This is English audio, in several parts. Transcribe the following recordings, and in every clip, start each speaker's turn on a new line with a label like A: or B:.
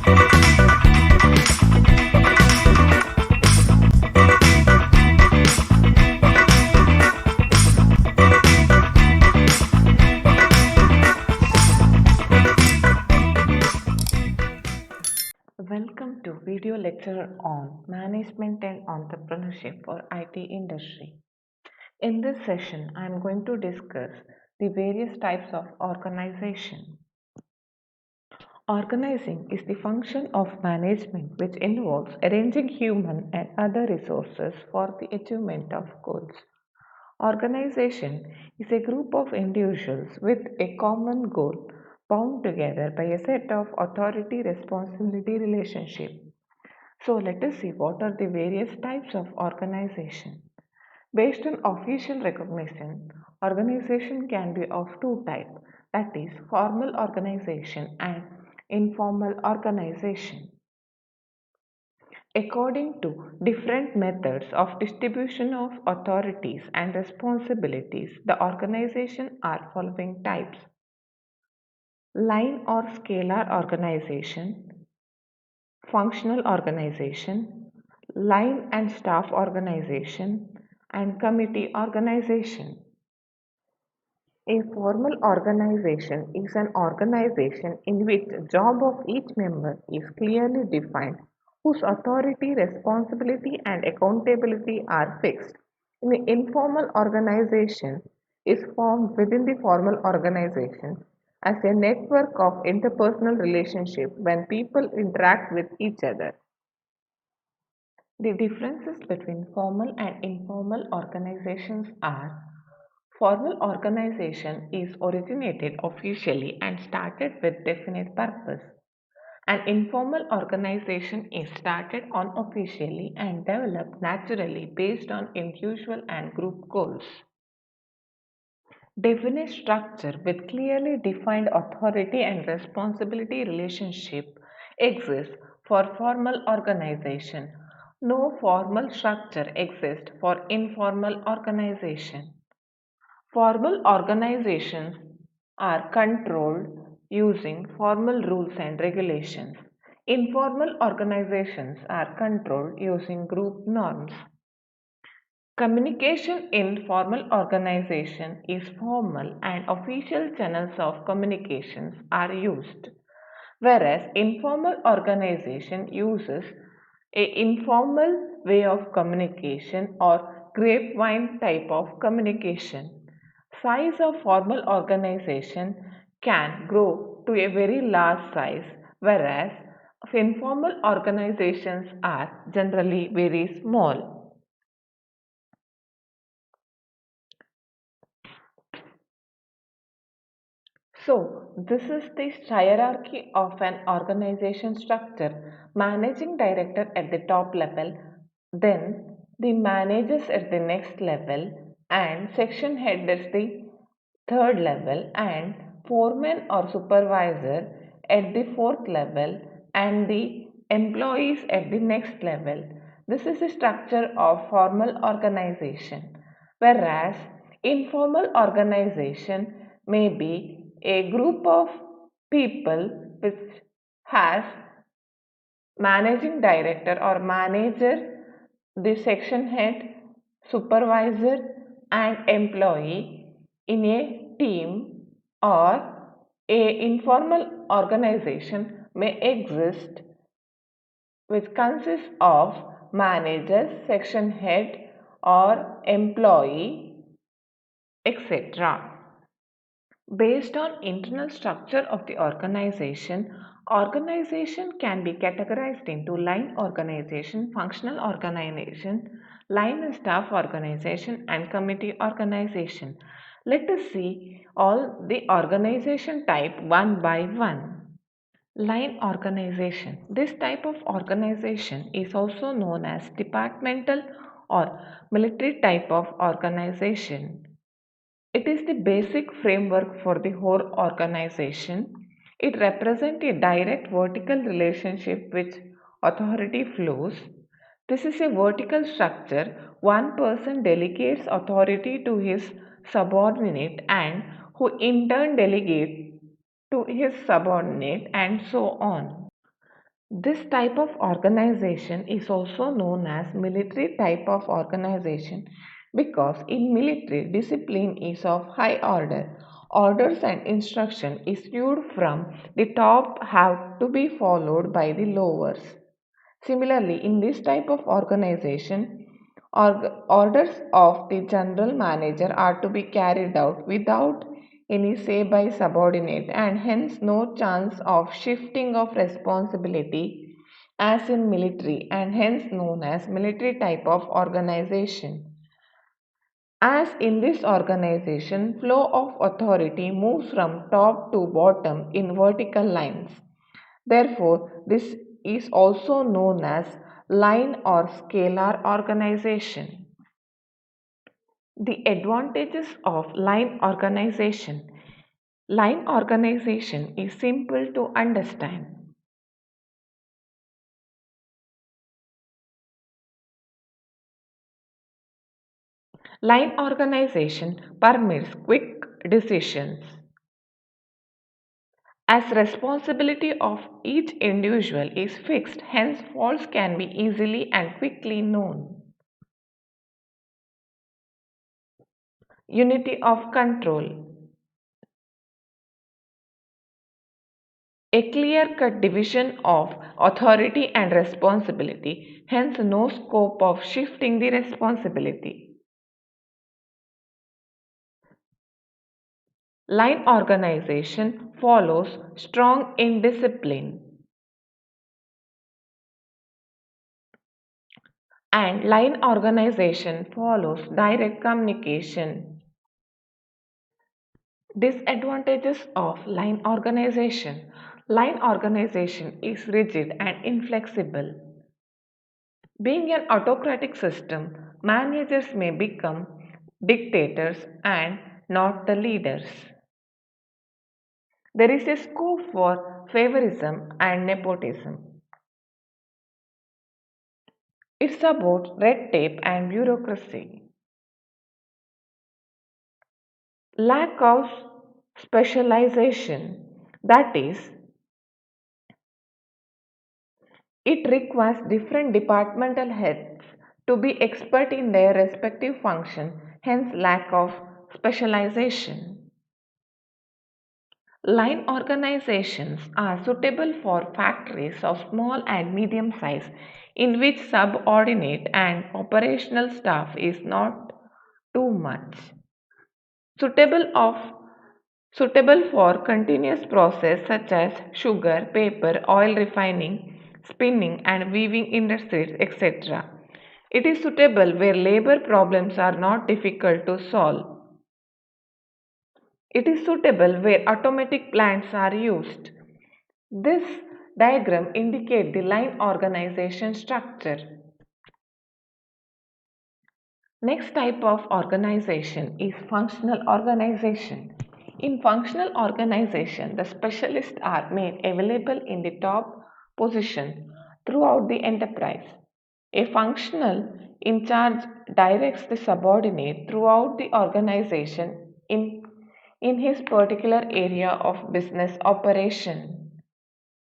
A: Welcome to video lecture on management and entrepreneurship for IT industry. In this session, I am going to discuss the various types of organization. Organizing is the function of management which involves arranging human and other resources for the achievement of goals. Organization is a group of individuals with a common goal bound together by a set of authority responsibility relationship. So let us see what are the various types of organization. Based on official recognition, organization can be of two types, that is formal organization and informal organization. According to different methods of distribution of authorities and responsibilities, the organization are following types: line or scalar organization, functional organization, line and staff organization, and committee organization. A formal organization is an organization in which the job of each member is clearly defined, whose authority, responsibility, and accountability are fixed. An informal organization is formed within the formal organization as a network of interpersonal relationship when people interact with each other. The differences between formal and informal organizations are: formal organization is originated officially and started with definite purpose. An informal organization is started unofficially and developed naturally based on individual and group goals. Definite structure with clearly defined authority and responsibility relationship exists for formal organization. No formal structure exists for informal organization. Formal organizations are controlled using formal rules and regulations. Informal organizations are controlled using group norms. Communication in formal organization is formal and official channels of communications are used, whereas informal organization uses a informal way of communication or grapevine type of communication. Size of formal organization can grow to a very large size, whereas informal organizations are generally very small. So, this is the hierarchy of an organization structure. Managing director at the top level, then the managers at the next level, and section head at the third level, and foreman or supervisor at the fourth level, and the employees at the next level. This is the structure of formal organization, whereas informal organization may be a group of people which has managing director or manager, the section head, supervisor, and employee in a team, or a informal organization may exist which consists of manager, section head, or employee, etc. Based on internal structure of the organization can be categorized into line organization, functional organization, line and staff organization, and committee organization. Let us see all the organization type one by one. Line organization. This type of organization is also known as departmental or military type of organization. It is the basic framework for the whole organization. It represents a direct vertical relationship which authority flows. This is a vertical structure. One person delegates authority to his subordinate and who in turn delegates to his subordinate and so on. This type of organization is also known as military type of organization because in military discipline is of high order. Orders and instruction issued from the top have to be followed by the lowers. Similarly, in this type of organization, orders of the general manager are to be carried out without any say by subordinate and hence no chance of shifting of responsibility as in military and hence known as military type of organization. As in this organization, flow of authority moves from top to bottom in vertical lines. Therefore, this is also known as line or scalar organization. The advantages of line organization. Line organization is simple to understand. Line organization permits quick decisions. As responsibility of each individual is fixed, hence faults can be easily and quickly known. Unity of control. A clear-cut division of authority and responsibility, hence no scope of shifting the responsibility. Line organization follows strong indiscipline and line organization follows direct communication. Disadvantages of line organization. Line organization is rigid and inflexible. Being an autocratic system, managers may become dictators and not the leaders. There is a scope for favorism and nepotism. It's about red tape and bureaucracy. Lack of specialization, that is, it requires different departmental heads to be expert in their respective function, hence lack of specialization. Line organizations are suitable for factories of small and medium size in which subordinate and operational staff is not too much. Suitable of Suitable for continuous process such as sugar, paper, oil refining, spinning and weaving industries, etc. It is suitable where labor problems are not difficult to solve. It is suitable where automatic plants are used. This diagram indicates the line organization structure. Next type of organization is functional organization. In functional organization, the specialists are made available in the top position throughout the enterprise. A functional in charge directs the subordinate throughout the organization in his particular area of business operation.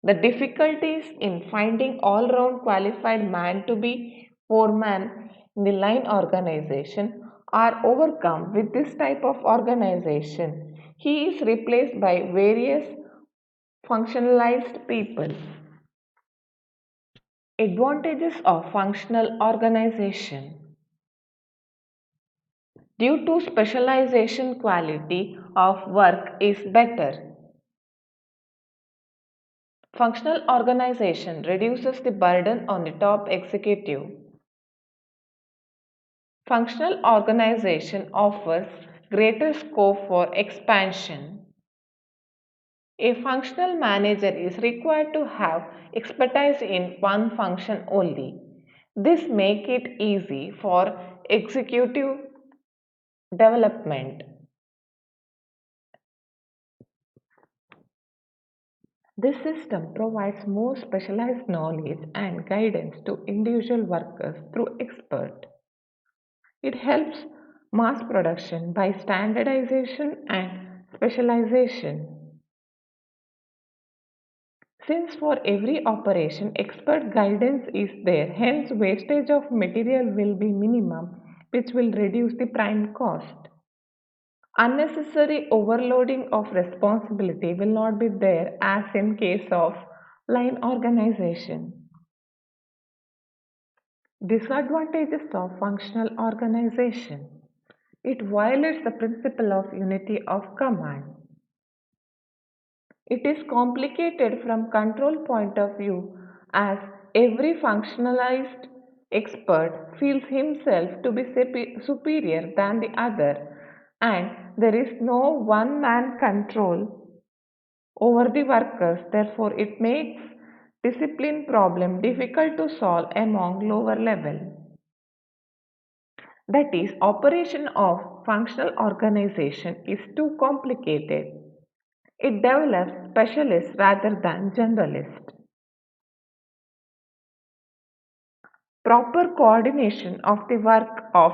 A: The difficulties in finding all round qualified man to be foreman in the line organization are overcome with this type of organization. He is replaced by various functionalized people. Advantages of functional organization. Due to specialization, quality of work is better. Functional organization reduces the burden on the top executive. Functional organization offers greater scope for expansion. A functional manager is required to have expertise in one function only. This makes it easy for executive development. This system provides more specialized knowledge and guidance to individual workers through expert. It helps mass production by standardization and specialization. Since for every operation expert guidance is there, hence wastage of material will be minimum, which will reduce the prime cost. Unnecessary overloading of responsibility will not be there as in case of line organization. Disadvantages of functional organization. It violates the principle of unity of command. It is complicated from control point of view as every functionalized expert feels himself to be superior than the other and there is no one man control over the workers. Therefore, it makes discipline problem difficult to solve among lower level. That is, operation of functional organization is too complicated. It develops specialists rather than generalists. Proper coordination of the work of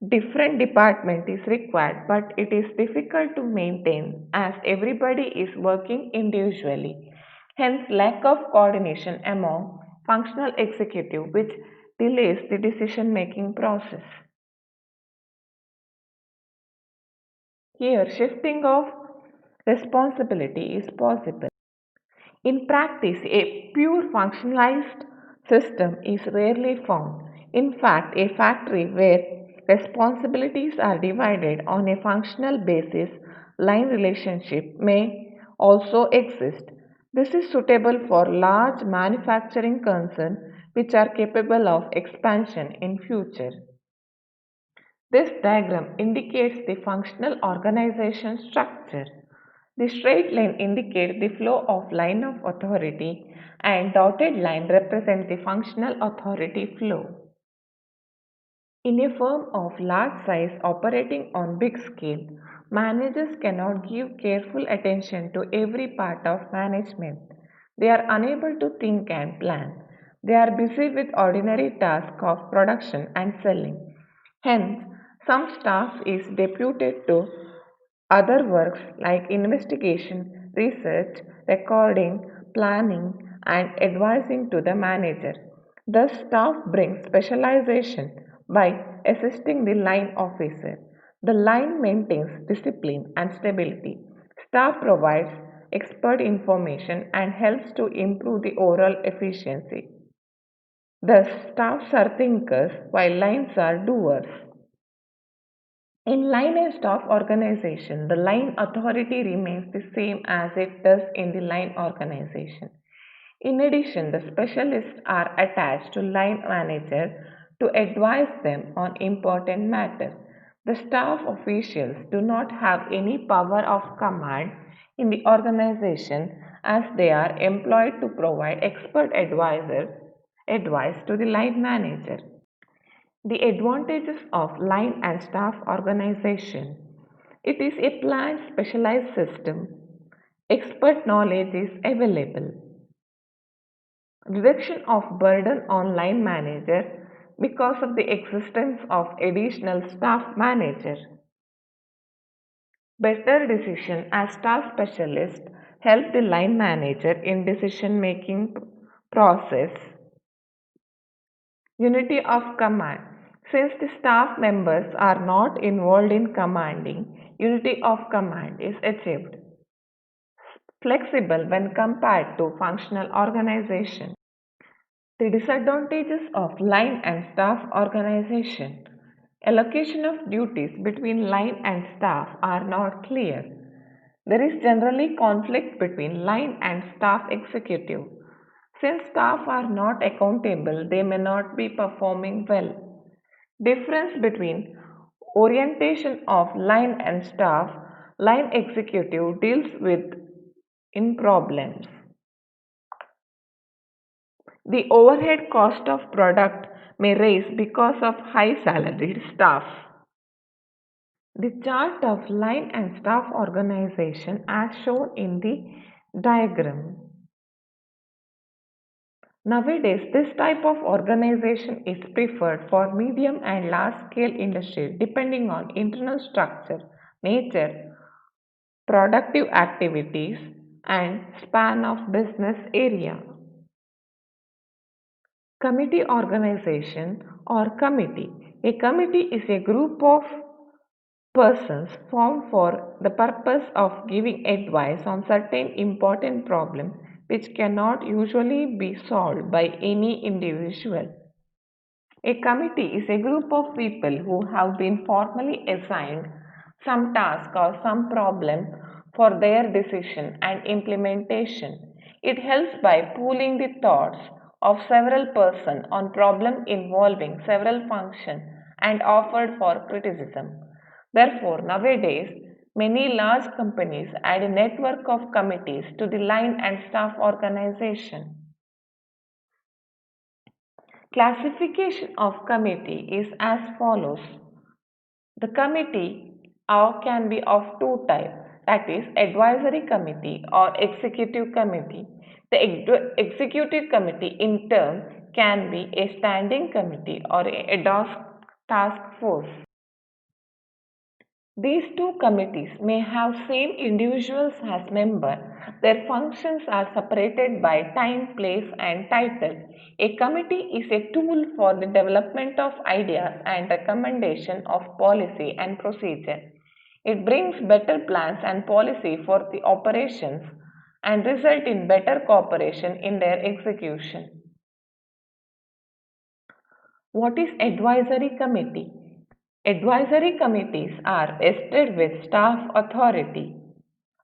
A: different departments is required, but it is difficult to maintain as everybody is working individually. Hence, lack of coordination among functional executive which delays the decision making process. Here, shifting of responsibility is possible. In practice, a pure functionalized system is rarely found. In fact, a factory where responsibilities are divided on a functional basis, line relationship may also exist. This is suitable for large manufacturing concerns which are capable of expansion in future. This diagram indicates the functional organization structure. The straight line indicates the flow of line of authority and dotted line represent the functional authority flow. In a firm of large size operating on big scale, managers cannot give careful attention to every part of management. They are unable to think and plan. They are busy with ordinary tasks of production and selling. Hence, some staff is deputed to other works like investigation, research, recording, planning, and advising to the manager. Thus, staff brings specialization by assisting the line officer. The line maintains discipline and stability. Staff provides expert information and helps to improve the overall efficiency. Thus, staffs are thinkers while lines are doers. In line and staff organization, the line authority remains the same as it does in the line organization. In addition, the specialists are attached to line manager to advise them on important matters. The staff officials do not have any power of command in the organization as they are employed to provide expert advice to the line manager. The advantages of line and staff organization. It is a planned specialized system. Expert knowledge is available. Reduction of burden on line manager because of the existence of additional staff manager. Better decision as staff specialist help the line manager in decision making process. Unity of command. Since the staff members are not involved in commanding, unity of command is achieved. Flexible when compared to functional organization. The disadvantages of line and staff organization. Allocation of duties between line and staff are not clear. There is generally conflict between line and staff executive. Since staff are not accountable, they may not be performing well. Difference between orientation of line and staff. Line executive deals with in problems. The overhead cost of product may rise because of high salaried staff. The chart of line and staff organization as shown in the diagram. Nowadays, this type of organization is preferred for medium and large scale industry depending on internal structure, nature, productive activities, and span of business area. Committee organization or committee. A committee is a group of persons formed for the purpose of giving advice on certain important problems which cannot usually be solved by any individual. A committee is a group of people who have been formally assigned some task or some problem for their decision and implementation. It helps by pooling the thoughts of several persons on problem involving several functions and offered for criticism. Therefore, nowadays, many large companies add a network of committees to the line and staff organization. Classification of committee is as follows. The committee can be of two types, that is advisory committee or executive committee. The executive committee in turn can be a standing committee or a task force. These two committees may have same individuals as members. Their functions are separated by time, place and title. A committee is a tool for the development of ideas and recommendation of policy and procedure. It brings better plans and policy for the operations and result in better cooperation in their execution. What is advisory committee? Advisory committees are vested with staff authority.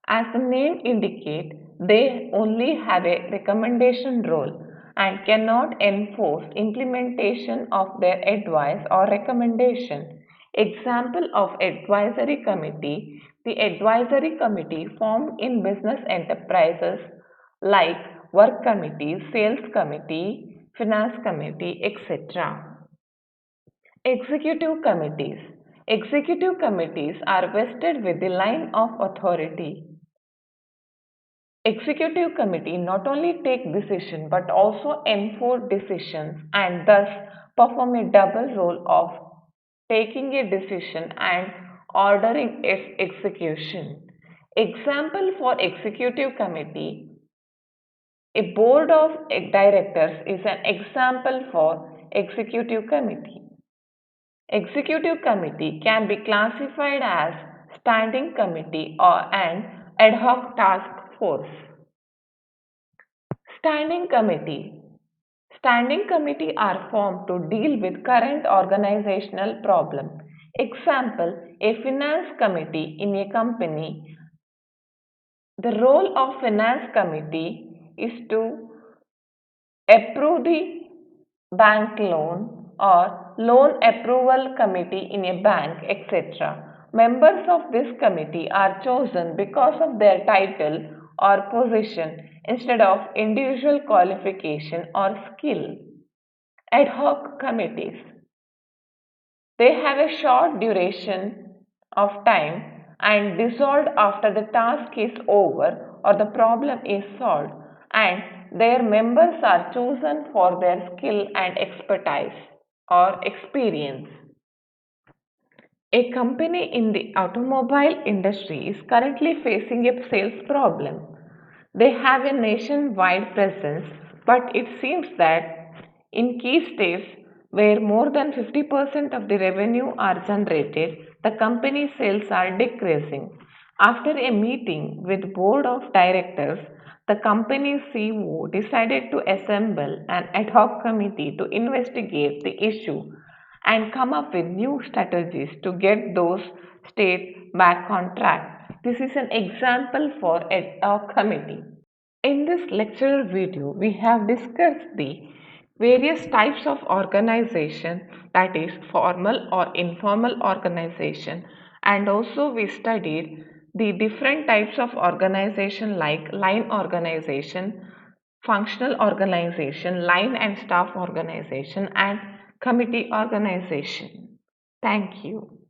A: As the name indicates, they only have a recommendation role and cannot enforce implementation of their advice or recommendation. Example of advisory committee: the advisory committee formed in business enterprises like work committee, sales committee, finance committee, etc. Executive committees. Executive committees are vested with the line of authority. Executive committee not only take decision but also enforce decisions and thus perform a double role of taking a decision and ordering its execution. Example for executive committee: a board of directors is an example for executive committee. Executive committee can be classified as standing committee or an ad hoc task force. Standing committee. Standing committee are formed to deal with current organizational problem. Example, a finance committee in a company. The role of finance committee is to approve the bank loan or loan approval committee in a bank, etc. Members of this committee are chosen because of their title or position instead of individual qualification or skill. Ad hoc committees. They have a short duration of time and dissolved after the task is over or the problem is solved, and their members are chosen for their skill and expertise or experience. A company in the automobile industry is currently facing a sales problem. They have a nationwide presence, but it seems that in key states where more than 50% of the revenue are generated, the company's sales are decreasing. After a meeting with board of directors, the company's CEO decided to assemble an ad hoc committee to investigate the issue and come up with new strategies to get those states back on track. This is an example for a committee. In this lecture video, we have discussed the various types of organization, that is formal or informal organization, and also we studied the different types of organization like line organization, functional organization, line and staff organization, and committee organization. Thank you.